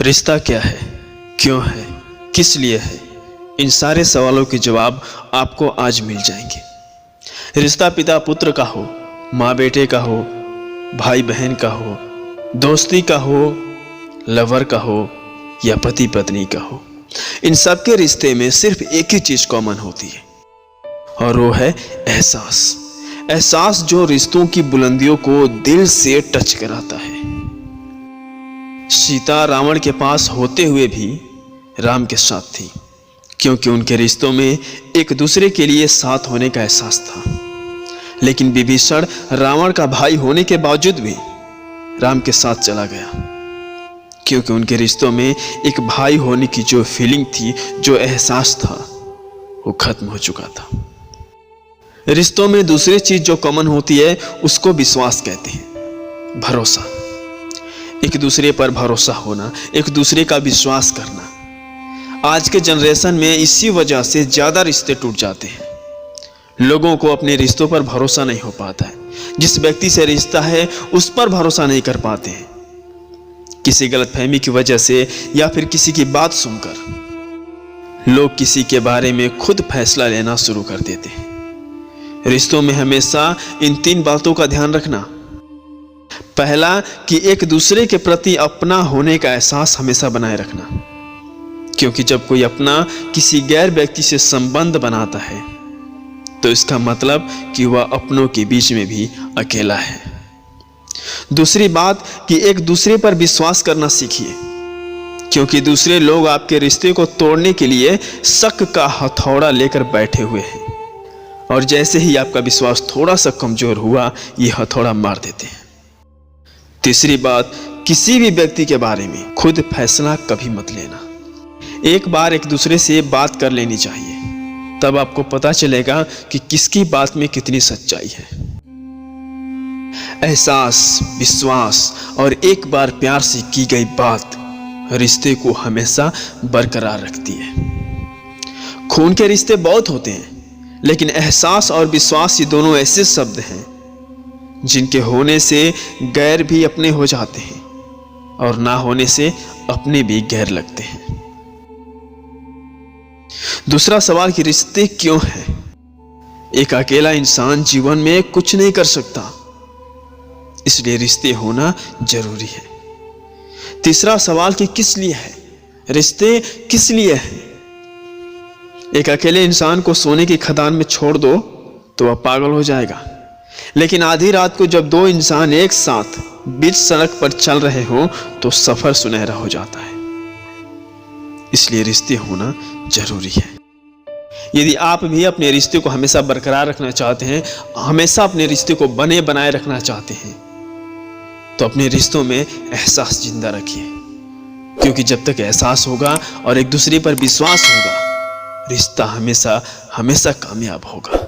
रिश्ता क्या है, क्यों है, किस लिए है, इन सारे सवालों के जवाब आपको आज मिल जाएंगे। रिश्ता पिता पुत्र का हो, माँ बेटे का हो, भाई बहन का हो, दोस्ती का हो, लवर का हो या पति पत्नी का हो, इन सब के रिश्ते में सिर्फ एक ही चीज कॉमन होती है और वो है एहसास। एहसास जो रिश्तों की बुलंदियों को दिल से टच कराता है। सीता रावण के पास होते हुए भी राम के साथ थी, क्योंकि उनके रिश्तों में एक दूसरे के लिए साथ होने का एहसास था। लेकिन विभीषण रावण का भाई होने के बावजूद भी राम के साथ चला गया, क्योंकि उनके रिश्तों में एक भाई होने की जो फीलिंग थी, जो एहसास था, वो खत्म हो चुका था। रिश्तों में दूसरी चीज जो कॉमन होती है उसको विश्वास कहते हैं, भरोसा। एक दूसरे पर भरोसा होना, एक दूसरे का विश्वास करना। आज के जनरेशन में इसी वजह से ज्यादा रिश्ते टूट जाते हैं। लोगों को अपने रिश्तों पर भरोसा नहीं हो पाता है। जिस व्यक्ति से रिश्ता है उस पर भरोसा नहीं कर पाते हैं, किसी गलतफहमी की वजह से या फिर किसी की बात सुनकर लोग किसी के बारे में खुद फैसला लेना शुरू कर देते हैं। रिश्तों में हमेशा इन 3 बातों का ध्यान रखना। पहला कि एक दूसरे के प्रति अपना होने का एहसास हमेशा बनाए रखना, क्योंकि जब कोई अपना किसी गैर व्यक्ति से संबंध बनाता है तो इसका मतलब कि वह अपनों के बीच में भी अकेला है। दूसरी बात कि एक दूसरे पर विश्वास करना सीखिए, क्योंकि दूसरे लोग आपके रिश्ते को तोड़ने के लिए शक का हथौड़ा लेकर बैठे हुए हैं, और जैसे ही आपका विश्वास थोड़ा सा कमजोर हुआ, ये हथौड़ा मार देते हैं। तीसरी बात, किसी भी व्यक्ति के बारे में खुद फैसला कभी मत लेना। एक बार एक दूसरे से बात कर लेनी चाहिए, तब आपको पता चलेगा कि किसकी बात में कितनी सच्चाई है। एहसास, विश्वास और एक बार प्यार से की गई बात रिश्ते को हमेशा बरकरार रखती है। खून के रिश्ते बहुत होते हैं, लेकिन एहसास और विश्वास ये दोनों ऐसे शब्द हैं जिनके होने से गैर भी अपने हो जाते हैं और ना होने से अपने भी गैर लगते हैं। दूसरा सवाल कि रिश्ते क्यों हैं? एक अकेला इंसान जीवन में कुछ नहीं कर सकता, इसलिए रिश्ते होना जरूरी है। तीसरा सवाल कि किस लिए है? रिश्ते किस लिए हैं? एक अकेले इंसान को सोने की खदान में छोड़ दो तो वह पागल हो जाएगा, लेकिन आधी रात को जब 2 इंसान एक साथ बीच सड़क पर चल रहे हो तो सफर सुनहरा हो जाता है। इसलिए रिश्ते होना जरूरी है। यदि आप भी अपने रिश्ते को हमेशा बरकरार रखना चाहते हैं, हमेशा अपने रिश्ते को बने बनाए रखना चाहते हैं, तो अपने रिश्तों में एहसास जिंदा रखिए, क्योंकि जब तक एहसास होगा और एक दूसरे पर विश्वास होगा, रिश्ता हमेशा हमेशा कामयाब होगा।